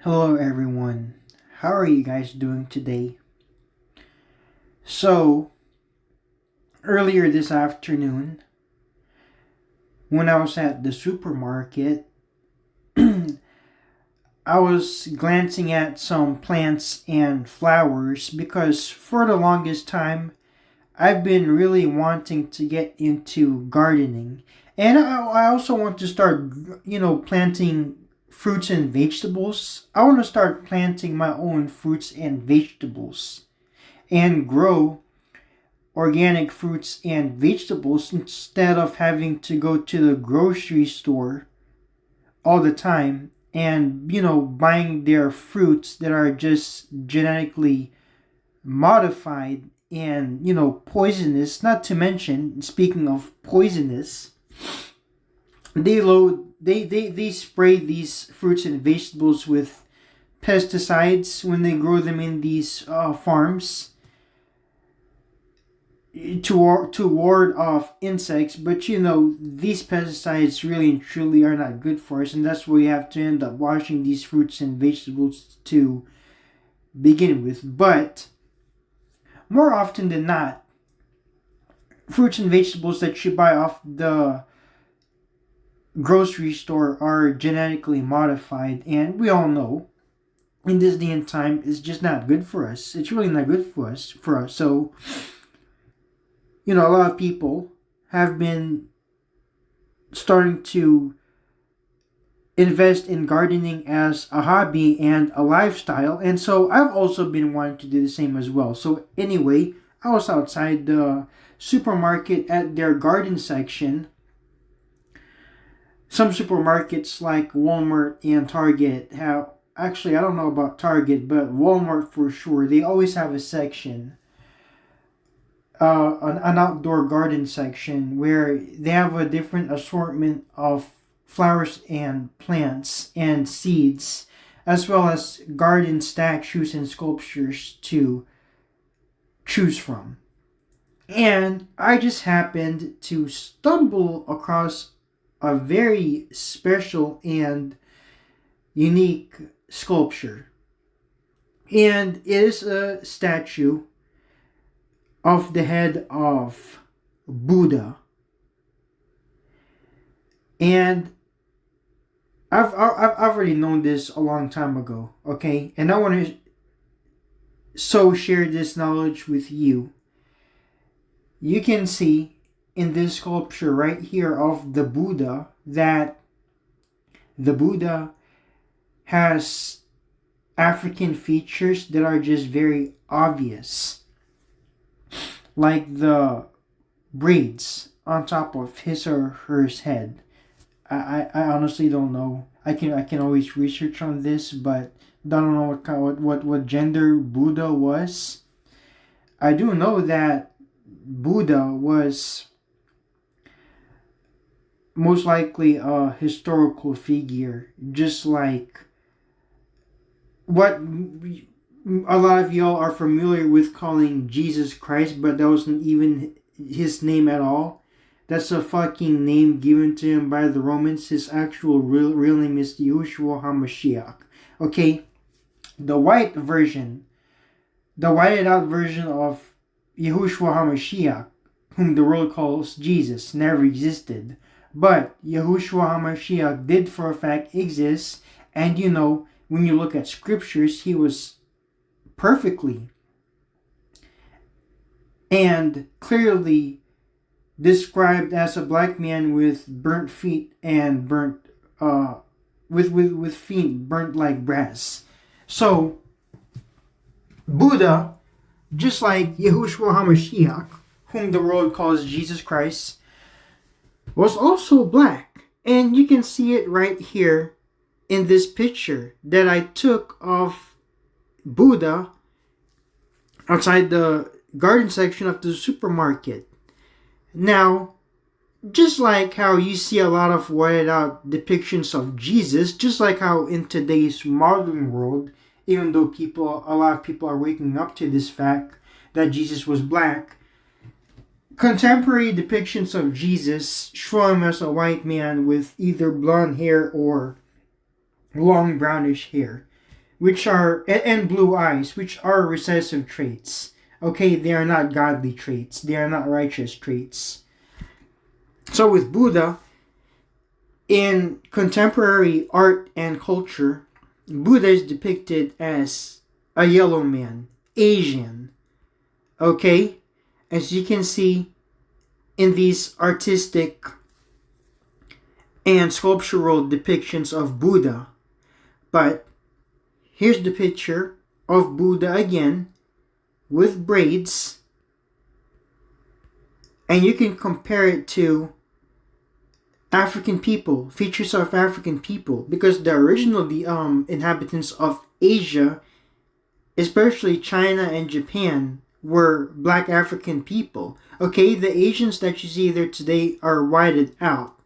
Hello everyone. How are you guys doing today? So, earlier this afternoon, when I was at the supermarket, I was glancing at some plants and flowers because for the longest time, I've been really wanting to get into gardening. And I also want to start, planting fruits and vegetables. I want to start planting my own fruits and vegetables and grow organic fruits and vegetables instead of having to go to the grocery store all the time and buying their fruits that are just genetically modified and poisonous. Not to mention, speaking of poisonous, they spray these fruits and vegetables with pesticides when they grow them in these farms to ward off insects. But these pesticides really and truly are not good for us, and that's why we have to end up washing these fruits and vegetables to begin with. But more often than not, fruits and vegetables that you buy off the grocery store are genetically modified, and we all know in this day and time it's just not good for us. It's really not good for us. So a lot of people have been starting to invest in gardening as a hobby and a lifestyle. And so I've also been wanting to do the same as well. So anyway, I was outside the supermarket at their garden section. Some supermarkets like Walmart and Target have, actually I don't know about Target, but Walmart for sure, they always have a section, an outdoor garden section where they have a different assortment of flowers and plants and seeds, as well as garden statues and sculptures to choose from. And I just happened to stumble across a very special and unique sculpture. And it is a statue of the head of Buddha. And I've already known this a long time ago, okay? And I want to share this knowledge with you. You can see in this sculpture right here of the Buddha that the Buddha has African features that are just very obvious, like the braids on top of his or her head. I honestly don't know. I can always research on this, but don't know what gender Buddha was. I do know that Buddha was most likely a historical figure, just like what a lot of y'all are familiar with calling Jesus Christ, but that wasn't even his name at all. That's a fucking name given to him by the Romans. His actual real name is Yahushua HaMashiach. Okay, the whited out version of Yahushua HaMashiach, whom the world calls Jesus, never existed. But Yahushua HaMashiach did for a fact exist, and when you look at scriptures, he was perfectly and clearly described as a black man with burnt feet and with feet burnt like brass. So Buddha, just like Yahushua HaMashiach, whom the world calls Jesus Christ, was also black. And you can see it right here in this picture that I took of Buddha outside the garden section of the supermarket. Now, just like how you see a lot of whited out depictions of Jesus, just like how in today's modern world, even though a lot of people are waking up to this fact that Jesus was black, contemporary depictions of Jesus show him as a white man with either blonde hair or long brownish hair. which are and blue eyes, which are recessive traits. Okay, they are not godly traits. They are not righteous traits. So with Buddha, in contemporary art and culture, Buddha is depicted as a yellow man, Asian. Okay, as you can see in these artistic and sculptural depictions of Buddha. But here's the picture of Buddha again with braids, and you can compare it to African people, features of African people, because the original inhabitants of Asia, especially China and Japan, were black African people. Okay, the Asians that you see there today are whited out.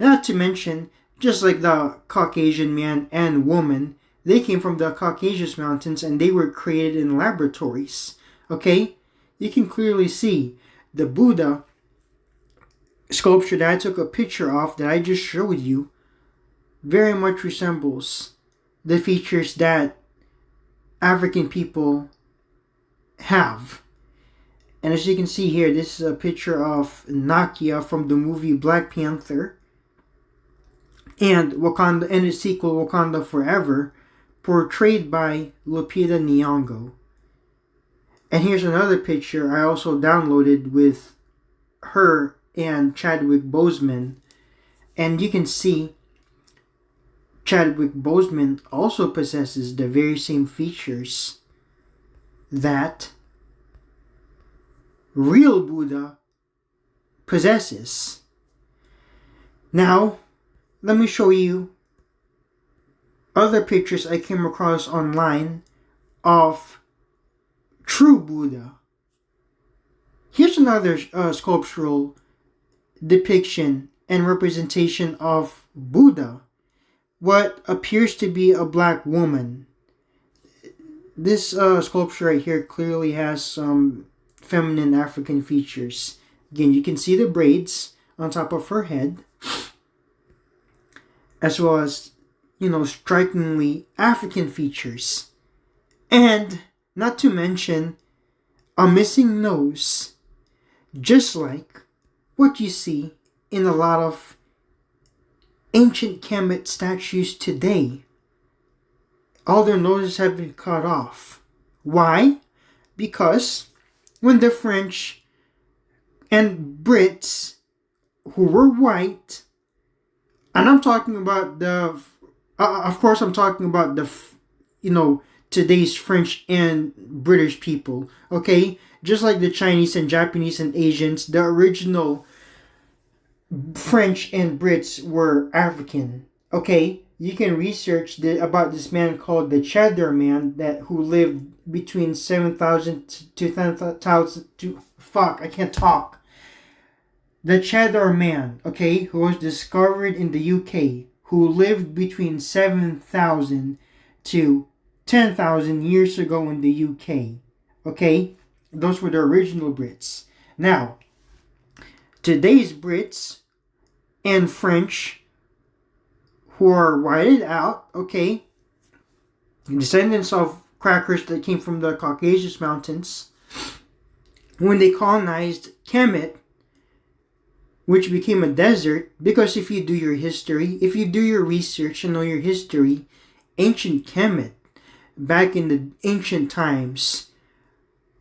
Not to mention, just like the Caucasian man and woman, they came from the Caucasus Mountains and they were created in laboratories. Okay, you can clearly see the Buddha sculpture that I took a picture of, that I just showed you, very much resembles the features that African people have. And as you can see here, this is a picture of Nakia from the movie Black Panther, and Wakanda and its sequel Wakanda Forever, portrayed by Lupita Nyong'o. And here's another picture I also downloaded with her and Chadwick Boseman, and you can see Chadwick Boseman also possesses the very same features that real Buddha possesses. Now, let me show you other pictures I came across online of true Buddha. Here's another sculptural depiction and representation of Buddha, what appears to be a black woman. This sculpture right here clearly has some feminine African features. Again, you can see the braids on top of her head, as well as, strikingly African features. And not to mention a missing nose, just like what you see in a lot of ancient Kemet statues today. All their noses have been cut off. Why? Because when the French and Brits, who were white, and I'm talking about of course I'm talking about today's French and British people, okay? Just like the Chinese and Japanese and Asians, the original French and Brits were African, okay? You can research about this man called the Cheddar Man who lived between 7,000 to 10,000 to... Fuck, I can't talk. The Cheddar Man, okay, who was discovered in the UK, who lived between 7,000 to 10,000 years ago in the UK, okay? Those were the original Brits. Now, today's Brits and French, who are whited out, okay, descendants of crackers that came from the Caucasus Mountains, when they colonized Kemet, which became a desert, because if you do your history, if you do your research and know your history, ancient Kemet, back in the ancient times,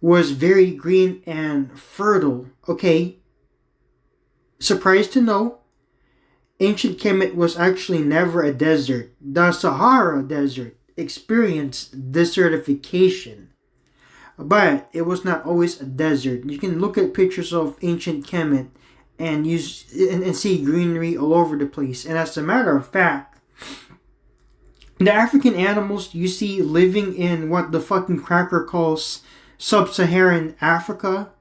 was very green and fertile, okay? Surprised to know, ancient Kemet was actually never a desert. The Sahara Desert experienced desertification, but it was not always a desert. You can look at pictures of ancient Kemet and see greenery all over the place. And as a matter of fact, the African animals you see living in what the fucking cracker calls sub-Saharan Africa,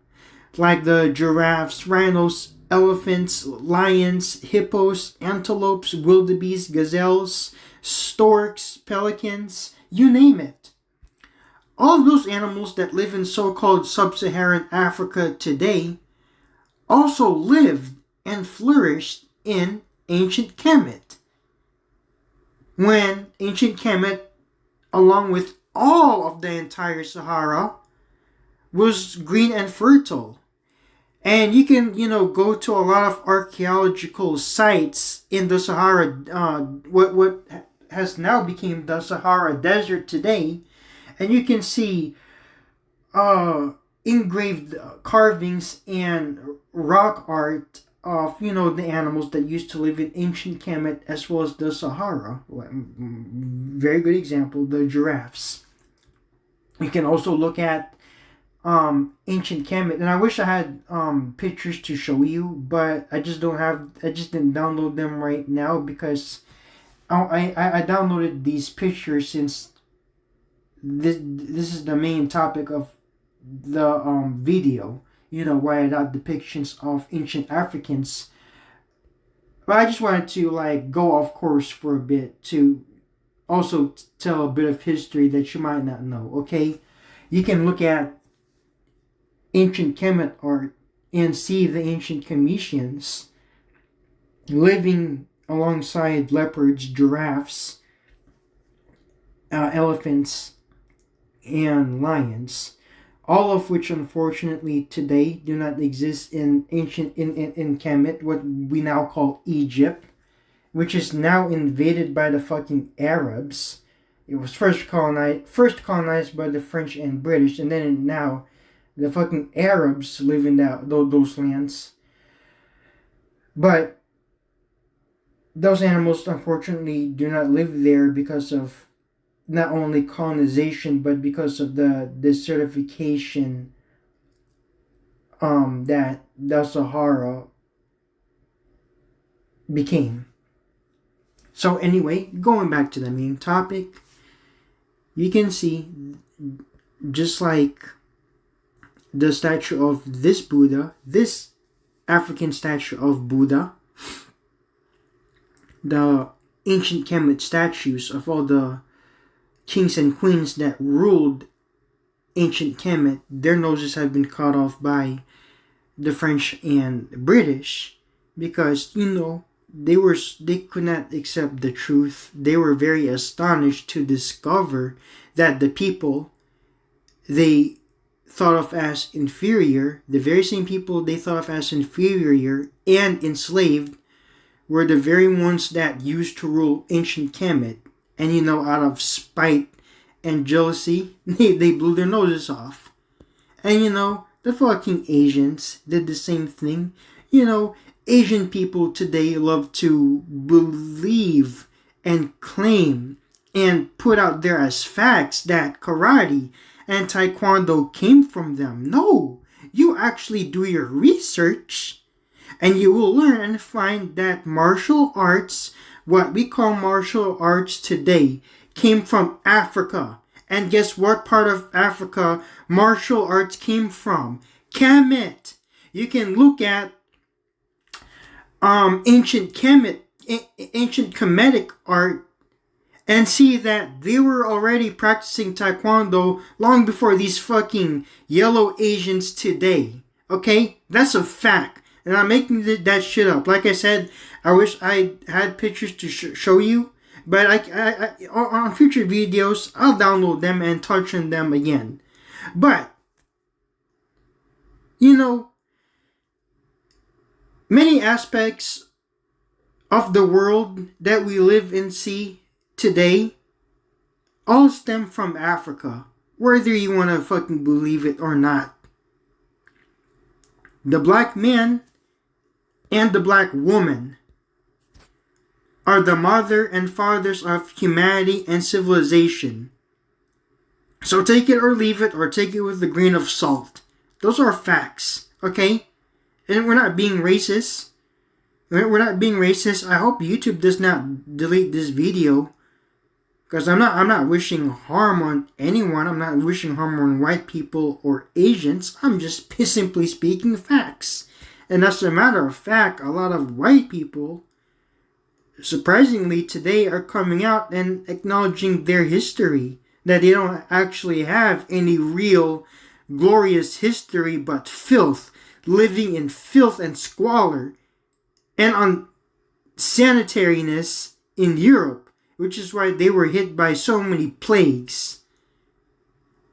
like the giraffes, rhinos, elephants, lions, hippos, antelopes, wildebeest, gazelles, storks, pelicans, you name it. All of those animals that live in so-called sub-Saharan Africa today also lived and flourished in ancient Kemet. When ancient Kemet along with all of the entire Sahara, was green and fertile. And you can, go to a lot of archaeological sites in the Sahara, what has now become the Sahara Desert today, and you can see engraved carvings and rock art of, the animals that used to live in ancient Kemet as well as the Sahara. Very good example, the giraffes. You can also look at ancient Kemet, and I wish I had pictures to show you, but I just didn't download them right now because I downloaded these pictures since this is the main topic of the video, where I got depictions of ancient Africans. But I just wanted to go off course for a bit to also tell a bit of history that you might not know. Okay, you can look at ancient Kemet art and see the ancient Kemetians living alongside leopards, giraffes, elephants, and lions, all of which unfortunately today do not exist in ancient in Kemet, what we now call Egypt, which is now invaded by the fucking Arabs. It was first colonized by the French and British, and then now the fucking Arabs live in those lands. But those animals unfortunately do not live there because of not only colonization but because of the desertification that the Sahara became. So anyway, going back to the main topic, you can see just like the statue of this Buddha, this African statue of Buddha, the ancient Kemet statues of all the kings and queens that ruled ancient Kemet, their noses have been cut off by the French and British because, they could not accept the truth. They were very astonished to discover that the people they thought of as inferior, the very same people they thought of as inferior and enslaved, were the very ones that used to rule ancient Kemet. And out of spite and jealousy, they blew their noses off. And the fucking Asians did the same thing. Asian people today love to believe and claim and put out there as facts that karate and taekwondo came from them. No, you actually do your research and you will learn and find that martial arts, what we call martial arts today, came from Africa. And guess what part of Africa martial arts came from? Kemet. You can look at ancient Kemetic art and see that they were already practicing taekwondo long before these fucking yellow Asians today. Okay? That's a fact. And I'm making that shit up. Like I said, I wish I had pictures to show you. But I on future videos, I'll download them and touch on them again. But, many aspects of the world that we live and see today all stem from Africa, whether you want to fucking believe it or not. The black man and the black woman are the mother and fathers of humanity and civilization. So take it or leave it, or take it with a grain of salt. Those are facts, okay? And we're not being racist. We're not being racist. I hope YouTube does not delete this video, because I'm not wishing harm on anyone. I'm not wishing harm on white people or Asians. I'm just simply speaking facts. And as a matter of fact, a lot of white people, surprisingly today, are coming out and acknowledging their history, that they don't actually have any real glorious history but filth, living in filth and squalor and unsanitariness in Europe, which is why they were hit by so many plagues.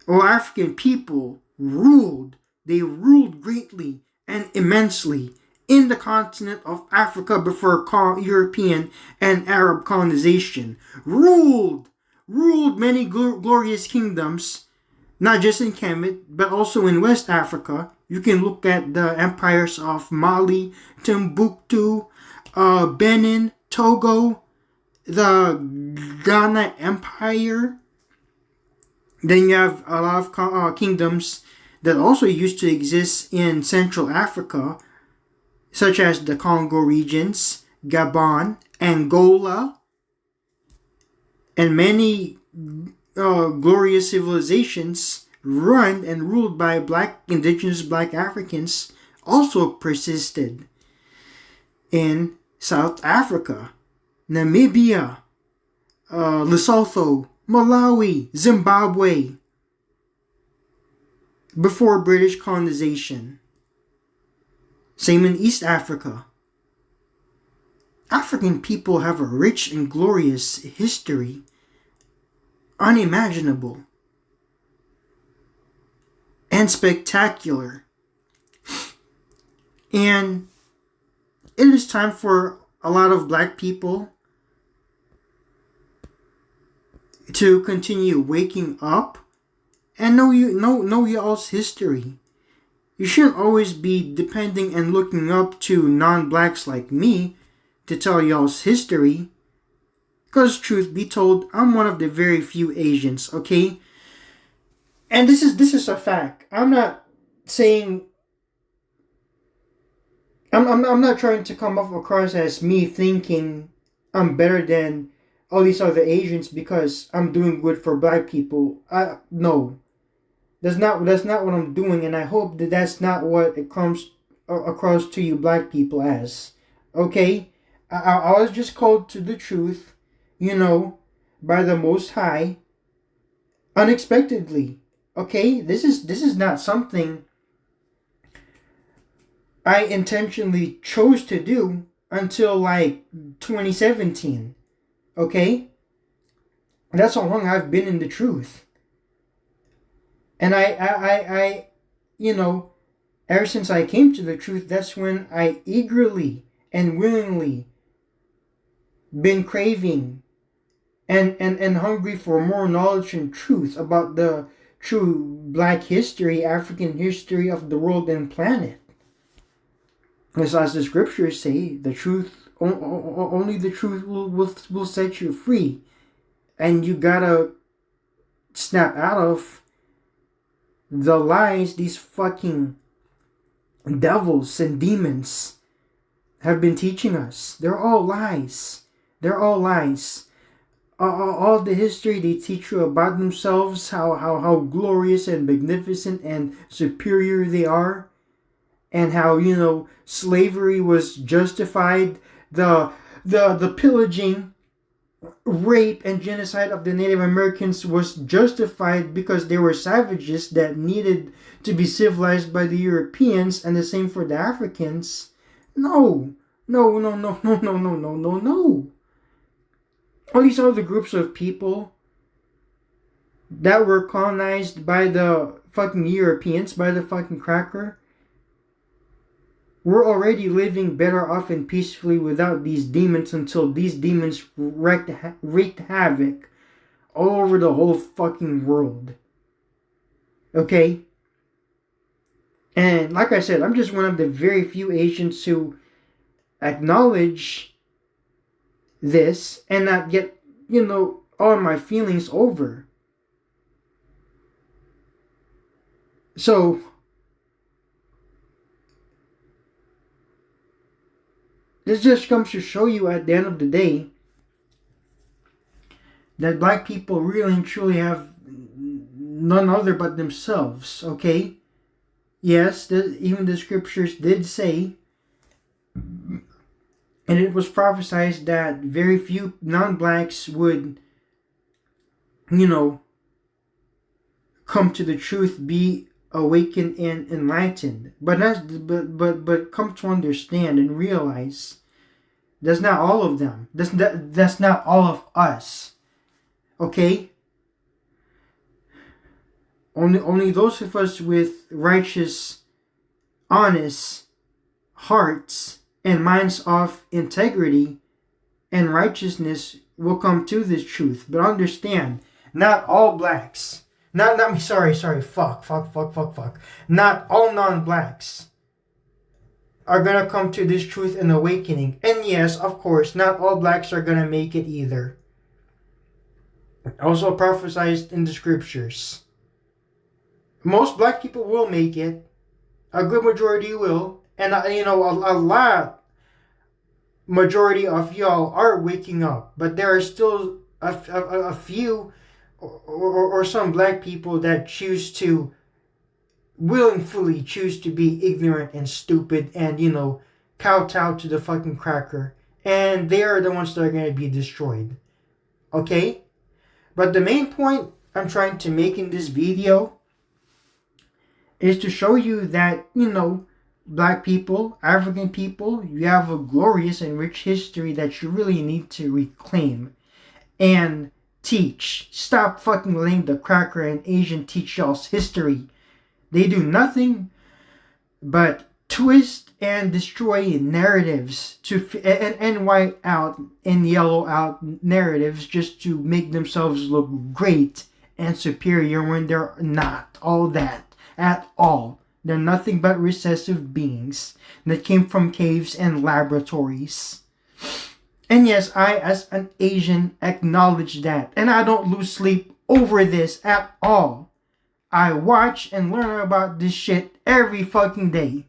All African people ruled. They ruled greatly and immensely in the continent of Africa before European and Arab colonization. Ruled many glorious kingdoms, not just in Kemet, but also in West Africa. You can look at the empires of Mali, Timbuktu, Benin, Togo, the Ghana Empire. Then you have a lot of kingdoms that also used to exist in Central Africa, such as the Congo regions, Gabon, Angola, and many glorious civilizations run and ruled by indigenous black Africans also persisted in South Africa, Namibia, Lesotho, Malawi, Zimbabwe, before British colonization. Same in East Africa. African people have a rich and glorious history, unimaginable and spectacular. And it is time for a lot of black people to continue waking up and know y'all's history. You shouldn't always be depending and looking up to non-blacks like me to tell y'all's history. Because truth be told, I'm one of the very few Asians, okay? And this is a fact. I'm not saying I'm not trying to come off across as me thinking I'm better than all these other Asians because I'm doing good for black people. No. That's not what I'm doing, and I hope that that's not what it comes across to you black people as. Okay? I was just called to the truth, by the Most High, unexpectedly. Okay? This is not something I intentionally chose to do until like 2017. Okay? That's how long I've been in the truth. And I ever since I came to the truth, that's when I eagerly and willingly been craving and hungry for more knowledge and truth about the true black history, African history of the world and planet. Because as the scriptures say, the truth, only the truth will set you free. And you gotta snap out of the lies these fucking devils and demons have been teaching us. They're all lies. They're all lies. All the history they teach you about themselves, how glorious and magnificent and superior they are, and how, slavery was justified, the pillaging, rape, and genocide of the Native Americans was justified because they were savages that needed to be civilized by the Europeans, and the same for the Africans. No. All these other groups of people that were colonized by the fucking Europeans, by the fucking cracker, were already living better off and peacefully without these demons until these demons wreaked havoc all over the whole fucking world. Okay? And like I said, I'm just one of the very few Asians who acknowledge this and not get, all my feelings over. So, this just comes to show you at the end of the day that black people really and truly have none other but themselves, okay? Yes, even the scriptures did say, and it was prophesied that very few non-blacks would, come to the truth, be awakened and enlightened. But come to understand and realize That's not all of them. That's not all of us. Okay? Only those of us with righteous, honest hearts and minds of integrity and righteousness will come to this truth. But understand, not all blacks, fuck. Not all non-blacks are gonna come to this truth and awakening. And yes, of course, not all blacks are gonna make it either. Also prophesied in the scriptures. Most black people will make it. A good majority will. And a lot majority of y'all are waking up. But there are still a few or some black people that willingly choose to be ignorant and stupid and, kowtow to the fucking cracker. And they are the ones that are going to be destroyed. Okay? But the main point I'm trying to make in this video is to show you that, black people, African people, you have a glorious and rich history that you really need to reclaim and teach. Stop fucking letting the cracker and Asian teach y'all's history. They do nothing but twist and destroy narratives and white out and yellow out narratives just to make themselves look great and superior when they're not all that at all. They're nothing but recessive beings that came from caves and laboratories. And yes, I, as an Asian, acknowledge that. And I don't lose sleep over this at all. I watch and learn about this shit every fucking day.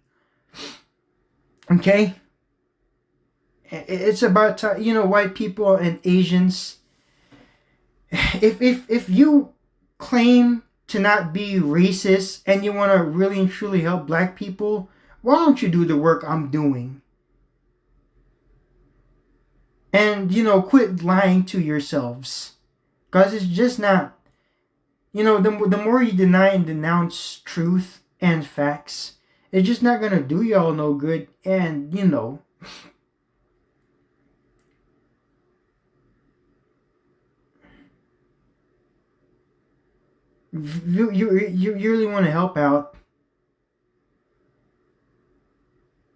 Okay? It's about white people and Asians. If you claim to not be racist and you want to really and truly help black people, why don't you do the work I'm doing? And, quit lying to yourselves. Because it's just not, the more you deny and denounce truth and facts, it's just not going to do y'all no good. And, you really want to help out.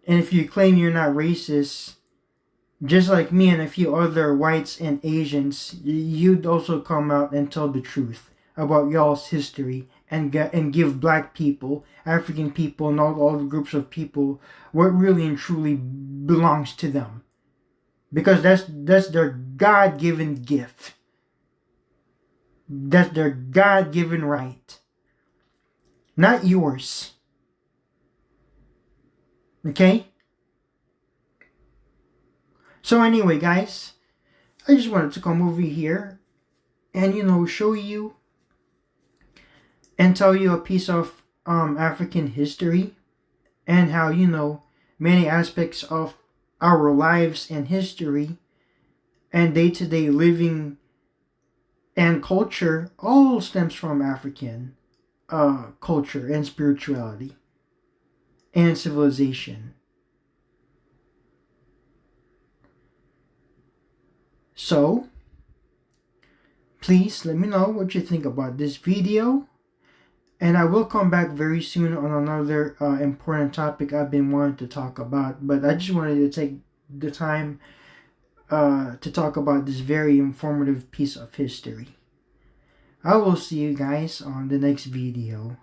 And if you claim you're not racist, just like me and a few other whites and Asians, you'd also come out and tell the truth about y'all's history and give black people, African people, and all the groups of people what really and truly belongs to them. Because that's their God-given gift. That's their God-given right. Not yours. Okay? So anyway, guys, I just wanted to come over here and, show you and tell you a piece of African history and how, many aspects of our lives and history and day-to-day living and culture all stems from African culture and spirituality and civilization. So, please let me know what you think about this video. And I will come back very soon on another important topic I've been wanting to talk about. But I just wanted to take the time to talk about this very informative piece of history. I will see you guys on the next video.